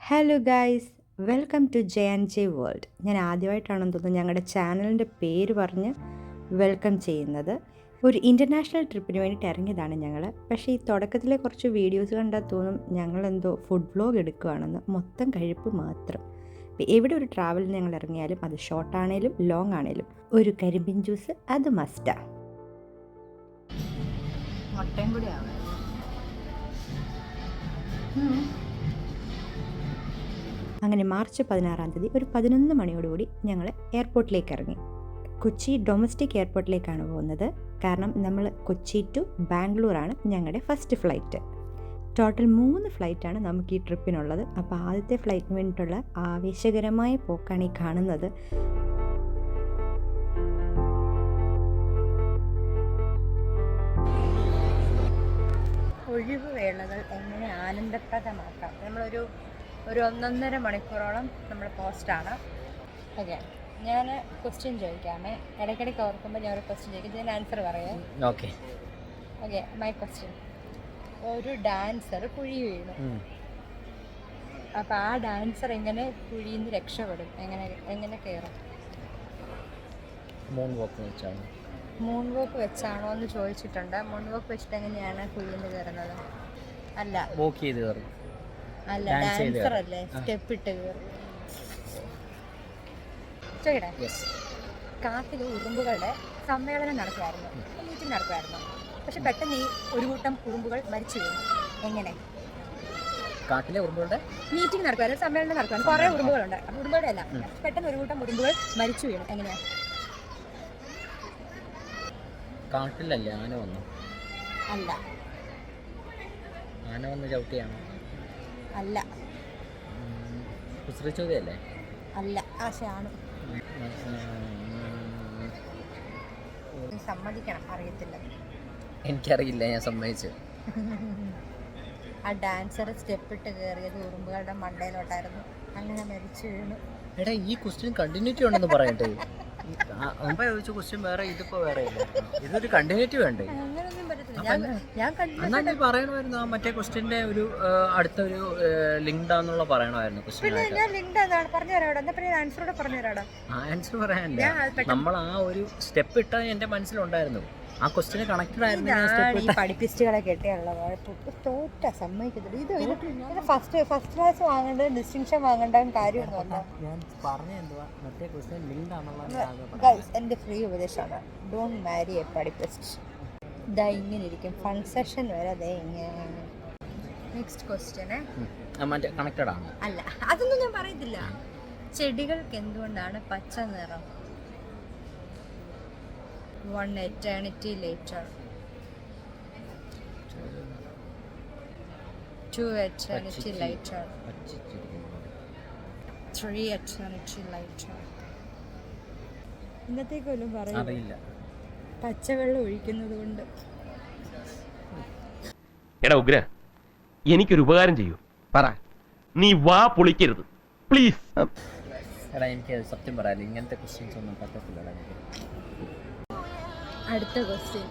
Hello guys, welcome to J world. ഞാൻ ആദ്യമായിട്ടാണെന്ന് തോന്നുന്നു ഞങ്ങളുടെ ചാനലിൻ്റെ പേര് പറഞ്ഞ് വെൽക്കം ചെയ്യുന്നത്. ഒരു ഇൻ്റർനാഷണൽ ട്രിപ്പിന് വേണ്ടിയിട്ട് ഇറങ്ങിയതാണ് ഞങ്ങൾ. പക്ഷേ ഈ തുടക്കത്തിലെ കുറച്ച് വീഡിയോസ് കണ്ടാൽ തോന്നും ഞങ്ങളെന്തോ ഫുഡ് വ്ലോഗ് എടുക്കുകയാണെന്ന്. മൊത്തം കഴിപ്പ് മാത്രം. എവിടെ ഒരു ട്രാവലിന് ഞങ്ങൾ ഇറങ്ങിയാലും അത് ഷോർട്ട് ആണേലും ലോങ് ആണേലും ഒരു കരിമ്പിൻ ജ്യൂസ് അത് മസ്റ്റാണ്. മുട്ടയും കൂടി ആവാം. അങ്ങനെ മാർച്ച് 16 ഒരു 11 മണിയോടുകൂടി ഞങ്ങൾ എയർപോർട്ടിലേക്ക് ഇറങ്ങി. കൊച്ചി ഡൊമസ്റ്റിക് എയർപോർട്ടിലേക്കാണ് പോകുന്നത്. കാരണം നമ്മൾ കൊച്ചി ടു ബാംഗ്ലൂരാണ് ഞങ്ങളുടെ ഫസ്റ്റ് ഫ്ലൈറ്റ്. ടോട്ടൽ 3 ഫ്ലൈറ്റാണ് നമുക്ക് ഈ ട്രിപ്പിനുള്ളത്. അപ്പോൾ ആദ്യത്തെ ഫ്ലൈറ്റിന് വേണ്ടിയിട്ടുള്ള ആവേശകരമായ പോക്കാണ് ഈ കാണുന്നത്. ഒഴിവ് വേളകൾ എങ്ങനെ ആനന്ദപ്രദമാക്കാം. നമ്മളൊരു 1.5 മണിക്കൂറോളം നമ്മൾ പോസ്റ്റാണ്. ഓക്കെ, ഞാൻ ക്വസ്റ്റ്യൻ ചോദിക്കാമേ. ഇടയ്ക്കിടയ്ക്ക് ഓർക്കുമ്പോൾ ഞാൻ ഒരു ക്വസ്റ്റ്യൻ ചോദിക്കും, ഞാൻ ആൻസർ പറയാം. Okay okay, my question. ഒരു ഡാൻസർ കുഴി വീണു. അപ്പോൾ ആ ഡാൻസർ എങ്ങനെ കുഴിയിൽ നിന്ന് രക്ഷപ്പെടും? എങ്ങനെ കയറും? മൂൺ വോക്ക് വെച്ചാണോ എന്ന് ചോദിച്ചിട്ടുണ്ട്. മൂൺ വോക്ക് വെച്ചിട്ട് എങ്ങനെയാണ് കുഴിയിൽ നിന്ന് കയറുന്നത്? അല്ല, വോക്ക് ചെയ്ത് കയറും. അല്ല, ഡാൻസർ അല്ലേ, സ്റ്റെപ്പ് ഇട്ട് കയറും. ചോദിക്കട്ടെ? കാട്ടിൽ ഉറുമ്പുകളുടെ സമ്മേളനം നടക്കുമായിരുന്നു, മീറ്റിംഗ് നടക്കുമായിരുന്നു. പക്ഷെ പെട്ടെന്ന് ഈ ഒരു കൂട്ടം ഉറുമ്പുകൾ മരിച്ചു വീണു. എങ്ങനെ? കാട്ടിലെ ഉറുമ്പുകളുടെ മീറ്റിംഗ് നടക്കുമായിരുന്നു, സമ്മേളനം നടക്കുമായിരുന്നു, കുറേ ഉറുമ്പുകളുണ്ട്. അപ്പോൾ ഉറുമ്പുകളുടെ അല്ല, പെട്ടെന്ന് ഒരു കൂട്ടം ഉറുമ്പുകൾ മരിച്ചു വീണു. എങ്ങനെയാ? കാട്ടിലല്ലേ ആന വന്നു? അല്ല. ആന വന്ന് ചവിട്ടിയാണോ? അല്ല. കുസൃതി ചോദ്യമല്ലേ? അല്ല, ആശയാണ്. സമ്മതിക്കണം, അറിയത്തില്ല. എനിക്കറിയില്ല, ഞാൻ സമ്മതിച്ചു. ആ ഡാൻസർ സ്റ്റെപ്പ് ഇട്ട് കയറിയത് ഉറുമ്പുകളുടെ മണ്ടയിലോട്ടായിരുന്നു. അങ്ങനെ മരിച്ചു വീണു. എടാ, ഈ ക്വസ്റ്റ്യൻ കണ്ടിന്യൂറ്റി ഉണ്ടെന്ന് പറയട്ടെ. മുമ്പ് ചോദിച്ച ക്വസ്റ്റ്യൻ വേറെ, ഇതിപ്പോ വേറെ ഇല്ല. ഇതൊരു കണ്ടിന്യൂറ്റി വേണ്ടേ? അങ്ങനൊന്നും പറ്റത്തില്ല. എന്നാ നീ പറയണമായിരുന്നു ആ മറ്റേ ക്വസ്റ്റ്യൻ്റെ ഒരു അടുത്തൊരു ലിങ്ക്ഡാന്നുള്ള പറയണമായിരുന്നു ക്വസ്റ്റ്യൻ. ആൻസർ പറയാനില്ല. നമ്മൾ ആ ഒരു സ്റ്റെപ്പ് ഇട്ട എന്റെ മനസ്സിലുണ്ടായിരുന്നു. ആ ക്വസ്റ്റ്യന് കണക്റ്റഡ് ആയിരുന്നു. പഠിപ്പിസ്റ്റുകളെ കെട്ടിയുള്ള തോറ്റ സമ്മതിക്കത്തില്ല. ഇത് ഫസ്റ്റ് ക്ലാസ് വാങ്ങേണ്ടത്, ഡിസ്റ്റിങ്ഷൻ വാങ്ങേണ്ട കാര്യമൊന്നുമല്ല. എൻ്റെ ഫ്രീ ഉപദേശമാണ്, ഡോണ്ട് മാരി എ പഠിപ്പിസ്റ്റ്. ഇതാ ഇങ്ങനെ ഇരിക്കും, ഫൺ സെഷൻ വരെ അതേ ഇങ്ങനെ. നെക്സ്റ്റ് ക്വസ്റ്റ്യന് കണക്റ്റഡ് ആണ്. അല്ല, അതൊന്നും ഞാൻ പറയത്തില്ല. ചെടികൾക്ക് എന്തുകൊണ്ടാണ് പച്ച നിറം? One eternity later. 2 eternity later. 3 eternity later. ഇന്നത്തേക്കൊന്നും പറയില്ല. പച്ചവെള്ളം ഒഴിക്കുന്നത് കൊണ്ട്. എടാ ഉഗ്ര, എനിക്കൊരു ഉപകാരം ചെയ്യൂ. പറ. നീ വാ പൊളിക്കരുത് പ്ലീസ്. എടാ, എനിക്ക് സത്യം പറയാനില്ല, ഇങ്ങനത്തെ ക്വസ്റ്റ്യൻസ് ഒന്നും പറ്റത്തില്ല. അടുത്ത ക്വസ്റ്റ്യൻ.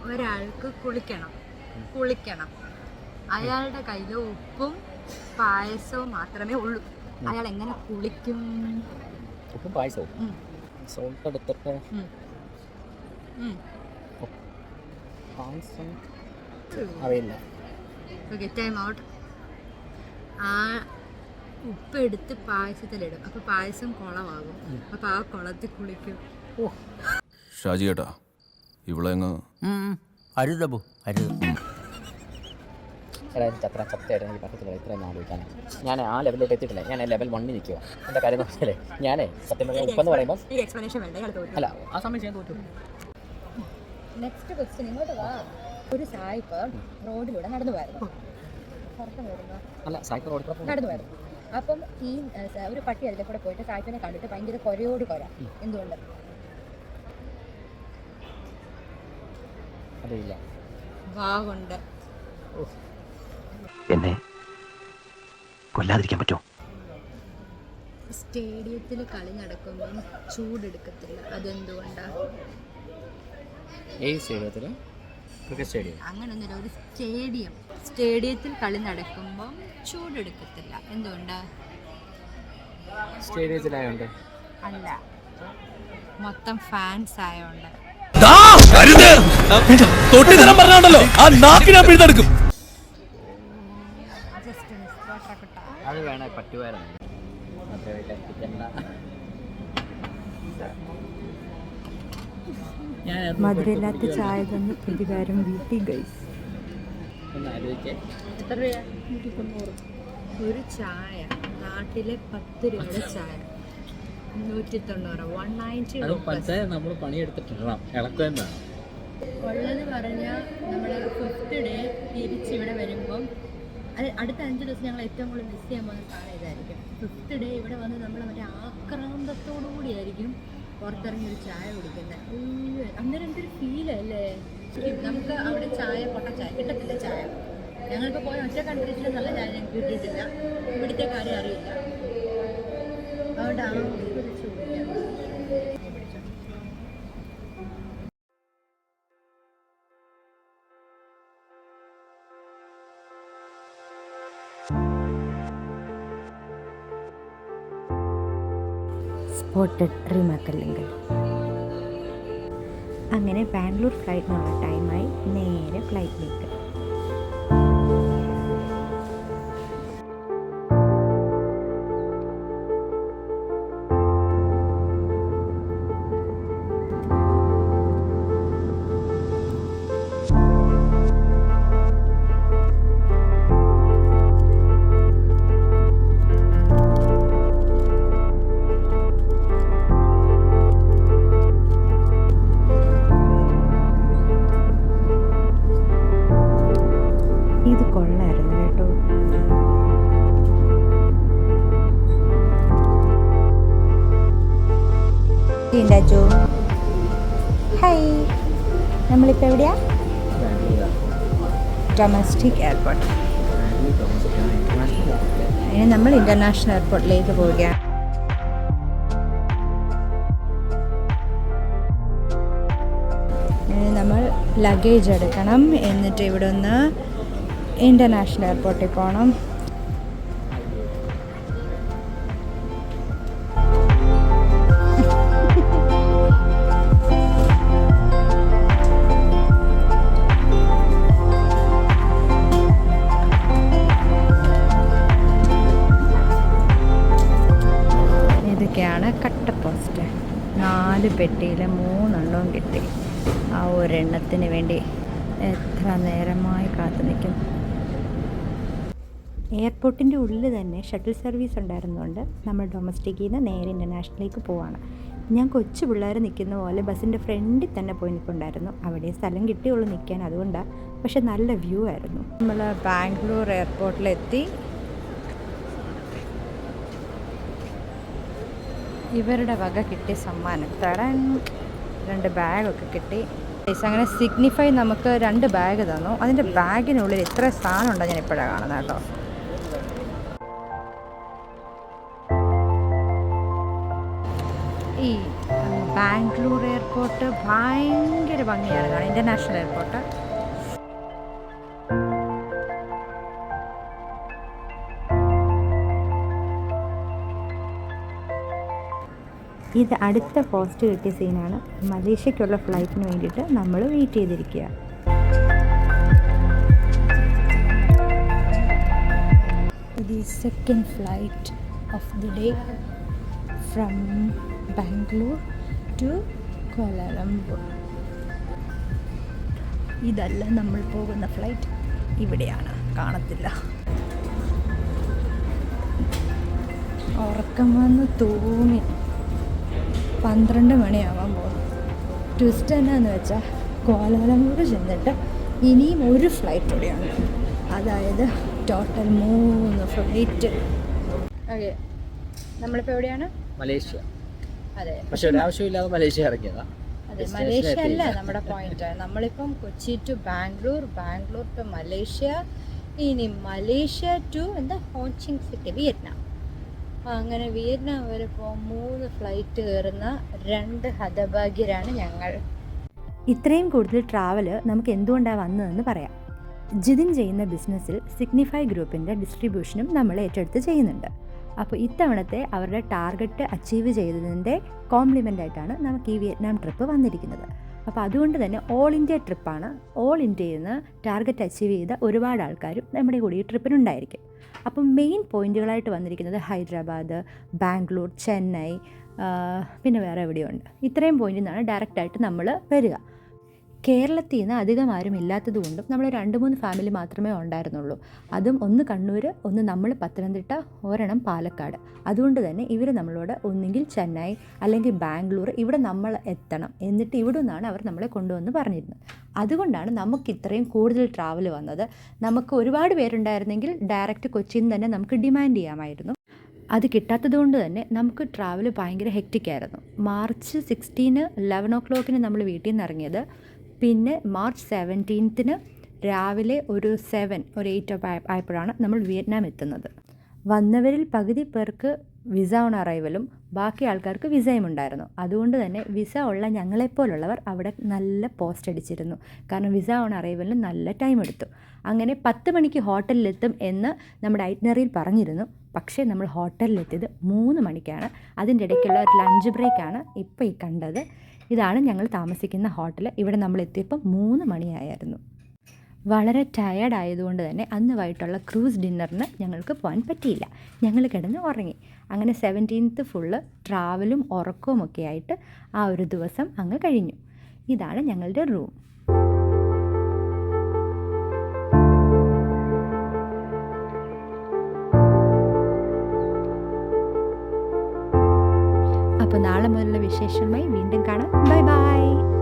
ഒരാൾക്ക് കുളിക്കണം. അയാളുടെ കയ്യിൽ ഉപ്പും പായസവും മാത്രമേ ഉള്ളൂ. അയാൾ എങ്ങനെ കുളിക്കും? ഉപ്പും പായസവും സോൾട്ട് എടുത്തിട്ട് പായസം അറിയില്ല. Okay, time out. ആ ഉപ്പ് എടുത്ത് പായസത്തിലിടും, അപ്പൊ പായസം കുളമാകും. അപ്പൊ ആ കുളത്തിൽ കുളിക്കും. ഷാജി ഏട്ടാ, ഇവിടെ അരുതബു അരുത്. എടാ, എനിക്ക് അത്ര സത്യമായിട്ട് എനിക്ക് പറ്റത്തില്ല ഇത്രയും ആലോചിക്കാൻ. ഞാൻ ആ ലെവലിലോട്ട് എത്തിയിട്ടില്ല. ഞാൻ ലെവൽ 1 നിൽക്കുക. എൻ്റെ കാര്യം നോക്കിയാലേ ഞാനേ സത്യം പറഞ്ഞാൽ ഉപ്പെന്ന് പറയുമ്പോൾ അല്ല, ആ സമയം ചെയ്യാൻ തോറ്റു. നെക്സ്റ്റ് ക്വസ്റ്റ്യൻ, ഇങ്ങോട്ട് വാ. ഒരു സായിപ്പ് റോഡിലൂടെ നടന്നു പോയിരുന്നു. അല്ല, സായിപ്പ് റോഡിൽ നടന്നു പോയിരുന്നു. അപ്പം ഈ ഒരു പട്ടി അതിലെ കൂടെ പോയിട്ട് സായിപ്പിനെ കണ്ടിട്ട് ഭയങ്കര കൊരയോട് കൊര. എന്തുകൊണ്ട്? അറിയില്ല. വാവുണ്ട്. എന്നെ കൊല്ലാതിരിക്കാൻ പറ്റുമോ? സ്റ്റേഡിയത്തിൽ കളി നടക്കുമ്പോൾ ചൂടെടുക്കത്തില്ല, അതെന്തുകൊണ്ടാ? ഏത് സ്റ്റേഡിയത്തിൽ? Cricket stadium? അങ്ങനൊന്നുമില്ല, ഒരു സ്റ്റേഡിയം സ്റ്റേഡിയത്തിൽ കളി നടക്കുമ്പം ചൂടെടുക്കത്തില്ല. എന്തുകൊണ്ട്? സ്റ്റേഡിയത്തിലായോണ്ട്. അല്ല, മൊത്തം ഫാൻസ് ആയോണ്ട്. അത് വേണേ പറ്റുമായിരുന്നു. മധുരമില്ലാത്ത ചായ തന്ന് പ്രതികാരം വീട്ടി ഗൈസ്. എത്ര രൂപ? ഒരു ചായ നാട്ടിലെ 10 രൂപയുടെ ചായ 190, 190 നമ്മൾ പണിയെടുത്തിട്ടിടണം, ഇളക്കം വേണം. ഉള്ളതെന്ന് പറഞ്ഞാൽ നമ്മൾ 5th ഡേ തിരിച്ചിവിടെ വരുമ്പം അടുത്ത 5 ദിവസം ഞങ്ങൾ ഏറ്റവും കൂടുതൽ മിസ് ചെയ്യാൻ പോകുന്ന സാധനം ഇതായിരിക്കും. 5th ഡേ ഇവിടെ വന്ന് നമ്മൾ മറ്റേ ആക്രാന്തത്തോടു കൂടിയായിരിക്കും പുറത്തിറങ്ങി ഒരു ചായ കുടിക്കുന്നത്. അന്നേരം എന്തൊരു ഫീലല്ലേ. നമുക്ക് അവിടെ ചായ, പൊട്ട ചായ കിട്ടത്തില്ല. ചായ ഞങ്ങളിപ്പോൾ പോയ ഒറ്റ കൺട്രീസിൽ നല്ല ചായ ഞങ്ങൾക്ക് കിട്ടിയിട്ടില്ല. ഇവിടുത്തെ കാര്യം അറിയില്ല. അതുകൊണ്ട് ആസ്വദിച്ച് കുടിക്കാം. സ്പോട്ടഡ് റീമാക്കല്ലെങ്കിൽ. അങ്ങനെ ബാംഗ്ലൂർ ഫ്ലൈറ്റിനുള്ള ടൈമായി. നേരെ ഫ്ലൈറ്റിലേക്ക്. ഇത് കൊള്ളായിരുന്നു കേട്ടോ. ജോ ഹായ്, നമ്മളിപ്പോൾ എവിടെയാ? Domestic airport. അതിന് നമ്മൾ ഇൻ്റർനാഷണൽ എയർപോർട്ടിലേക്ക് പോവുകയാണ്. നമ്മൾ ലഗേജ് എടുക്കണം. എന്നിട്ട് ഇവിടെ നിന്ന് ഇൻ്റർനാഷണൽ എയർപോർട്ടിൽ പോകണം. ഇതൊക്കെയാണ് കട്ട പോസ്റ്റ്. 4 പെട്ടിയിൽ 3 എണ്ണവും കിട്ടി. ആ ഒരെണ്ണത്തിന് വേണ്ടി എത്ര നേരമായി കാത്തു നിൽക്കും. എയർപോർട്ടിൻ്റെ ഉള്ളിൽ തന്നെ ഷട്ടിൽ സർവീസ് ഉണ്ടായിരുന്നതുകൊണ്ട് നമ്മൾ ഡൊമസ്റ്റിക്കിൽ നിന്ന് നേരെ ഇൻ്റർനാഷണലിലേക്ക് പോവാണ്. ഞാൻ കൊച്ചു പിള്ളേർ നിൽക്കുന്ന പോലെ ബസ്സിൻ്റെ ഫ്രണ്ടിൽ തന്നെ പോയി നിൽപ്പുണ്ടായിരുന്നു. അവിടെ സ്ഥലം കിട്ടിയുള്ളൂ നിൽക്കാൻ, അതുകൊണ്ടാണ്. പക്ഷെ നല്ല വ്യൂ ആയിരുന്നു. നമ്മൾ ബാംഗ്ലൂർ എയർപോർട്ടിലെത്തി. ഇവരുടെ വക കിട്ടിയ സമ്മാനം തരാൻ 2 ബാഗൊക്കെ കിട്ടി. അങ്ങനെ സിഗ്നിഫൈ നമുക്ക് 2 ബാഗ് തന്നു. അതിൻ്റെ ബാഗിനുള്ളിൽ ഇത്ര സാധനം ഉണ്ടോ ഞാൻ ഇപ്പോഴാണ് കാണുന്നത് കേട്ടോ. ഈ ബാംഗ്ലൂർ എയർപോർട്ട് ഭയങ്കര ഭംഗിയാണ് കാണാൻ. International airport. ഇത് അടുത്ത പോസ്റ്റ് കിട്ടിയ സീനാണ്. മലേഷ്യക്കുള്ള ഫ്ലൈറ്റിന് വേണ്ടിയിട്ട് നമ്മൾ വെയിറ്റ് ചെയ്തിരിക്കുക. ഇത് second flight of the day from Bangalore to Kuala Lumpur. ഇതല്ല നമ്മൾ പോകുന്ന ഫ്ലൈറ്റ്. ഇവിടെയാണ്, കാണത്തില്ല. ഉറക്കം വന്ന് തൂങ്ങി. 12 മണിയാവാൻ പോകുന്നു. ട്വിസ്റ്റ് എന്നാന്ന് വെച്ചാൽ കോലാലംപൂർ ചെന്നിട്ട് ഇനിയും ഒരു ഫ്ലൈറ്റ് കൂടെയുണ്ട്. അതായത് ടോട്ടൽ 3 ഫ്ലൈറ്റ്. ഓക്കെ, നമ്മളിപ്പോൾ എവിടെയാണ്? മലേഷ്യ. അതെ, പക്ഷെ ഒരാവശ്യമില്ലാതെ മലേഷ്യ ഇറങ്ങിയതാ. അതെ, മലേഷ്യ അല്ല നമ്മുടെ പോയിന്റ്. നമ്മളിപ്പം Kochi to Bangalore, Bangalore to Malaysia, ഇനി Malaysia to Ho Chi Minh City, Vietnam. അങ്ങനെ വിയറ്റ്നാം വരെ പോകാൻ 3 ഫ്ലൈറ്റ് കയറുന്ന 2 ഹതഭാഗ്യരാണ് ഞങ്ങൾ. ഇത്രയും കൂടുതൽ ട്രാവൽ നമുക്ക് എന്തുകൊണ്ടാണ് വന്നതെന്ന് പറയാം. ജിതിൻ ചെയ്യുന്ന ബിസിനസ്സിൽ സിഗ്നിഫൈ ഗ്രൂപ്പിൻ്റെ ഡിസ്ട്രിബ്യൂഷനും നമ്മൾ ഏറ്റെടുത്ത് ചെയ്യുന്നുണ്ട്. അപ്പോൾ ഇത്തവണത്തെ അവരുടെ ടാർഗറ്റ് അച്ചീവ് ചെയ്തതിൻ്റെ കോംപ്ലിമെൻ്റ് ആയിട്ടാണ് നമുക്ക് ഈ വിയറ്റ്നാം ട്രിപ്പ് വന്നിരിക്കുന്നത്. അപ്പോൾ അതുകൊണ്ട് തന്നെ ഓൾ ഇന്ത്യ ട്രിപ്പാണ്. ഓൾ ഇന്ത്യയിൽ നിന്ന് ടാർഗറ്റ് അച്ചീവ് ചെയ്ത ഒരുപാട് ആൾക്കാരും നമ്മുടെ കൂടി ഈ ട്രിപ്പിനുണ്ടായിരിക്കും. അപ്പം മെയിൻ പോയിന്റുകളായിട്ട് വന്നിരിക്കുന്നത് ഹൈദരാബാദ്, ബാംഗ്ലൂർ, ചെന്നൈ, പിന്നെ വേറെ എവിടെയുണ്ട്. ഇത്രയും പോയിന്റിൽ നിന്നാണ് ഡയറക്റ്റായിട്ട് നമ്മൾ വരിക. കേരളത്തിൽ നിന്ന് അധികം ആരും ഇല്ലാത്തതുകൊണ്ടും നമ്മൾ 2-3 ഫാമിലി മാത്രമേ ഉണ്ടായിരുന്നുള്ളൂ. അതും ഒന്ന് കണ്ണൂർ, ഒന്ന് നമ്മൾ പത്തനംതിട്ട, ഒരെണ്ണം പാലക്കാട്. അതുകൊണ്ട് തന്നെ ഇവർ നമ്മളോട് ഒന്നുകിൽ ചെന്നൈ അല്ലെങ്കിൽ ബാംഗ്ലൂർ ഇവിടെ നമ്മൾ എത്തണം, എന്നിട്ട് ഇവിടെ നിന്നാണ് അവർ നമ്മളെ കൊണ്ടുവന്ന് പറഞ്ഞിരുന്നത്. അതുകൊണ്ടാണ് നമുക്ക് ഇത്രയും കൂടുതൽ ട്രാവൽ വന്നത്. നമുക്ക് ഒരുപാട് പേരുണ്ടായിരുന്നെങ്കിൽ ഡയറക്റ്റ് കൊച്ചിയിൽ നിന്ന് തന്നെ നമുക്ക് ഡിമാൻഡ് ചെയ്യാമായിരുന്നു. അത് കിട്ടാത്തത് കൊണ്ട് തന്നെ നമുക്ക് ട്രാവൽ ഭയങ്കര ഹെക്റ്റിക്കായിരുന്നു. മാർച്ച് 16 11 o'clock നമ്മൾ വീട്ടിൽ നിന്ന് ഇറങ്ങിയത്. പിന്നെ മാർച്ച് 17 രാവിലെ ഒരു 8 ആയപ്പോഴാണ് നമ്മൾ വിയറ്റ്നാം എത്തുന്നത്. വന്നവരിൽ പകുതി പേർക്ക് വിസ ഓൺ അറൈവലും ബാക്കി ആൾക്കാർക്ക് വിസയും ഉണ്ടായിരുന്നു. അതുകൊണ്ട് തന്നെ വിസ ഉള്ള ഞങ്ങളെപ്പോലുള്ളവർ അവിടെ നല്ല പോസ്റ്റ് അടിച്ചിരുന്നു. കാരണം വിസ ഓൺ അറൈവലിന് നല്ല ടൈം എടുത്തു. അങ്ങനെ 10 മണിക്ക് ഹോട്ടലിലെത്തും എന്ന് നമ്മുടെ ഐറ്റിനറിയിൽ പറഞ്ഞിരുന്നു. പക്ഷേ നമ്മൾ ഹോട്ടലിലെത്തിയത് 3 മണിക്കാണ്. അതിൻ്റെ ഇടയ്ക്കുള്ള ഒരു ലഞ്ച് ബ്രേക്കാണ് ഇപ്പോൾ ഈ കണ്ടത്. ഇതാണ് ഞങ്ങൾ താമസിക്കുന്ന ഹോട്ടൽ. ഇവിടെ നമ്മൾ എത്തിയപ്പോൾ 3 മണിയായിരുന്നു. വളരെ ടയേർഡ് ആയതുകൊണ്ട് തന്നെ അന്ന് വൈകിട്ടുള്ള ക്രൂസ് ഡിന്നറിന് ഞങ്ങൾക്ക് പോകാൻ പറ്റിയില്ല. ഞങ്ങൾ കിടന്ന് ഉറങ്ങി. അങ്ങനെ 17th ഫുള്ള് ട്രാവലും ഉറക്കവും ഒക്കെ ആയിട്ട് ആ ഒരു ദിവസം അങ്ങ് കഴിഞ്ഞു. ഇതാണ് ഞങ്ങളുടെ റൂം. അപ്പോൾ നാളെ മുതലുള്ള വിശേഷമായി വീണ്ടും കാണാം. Bye bye.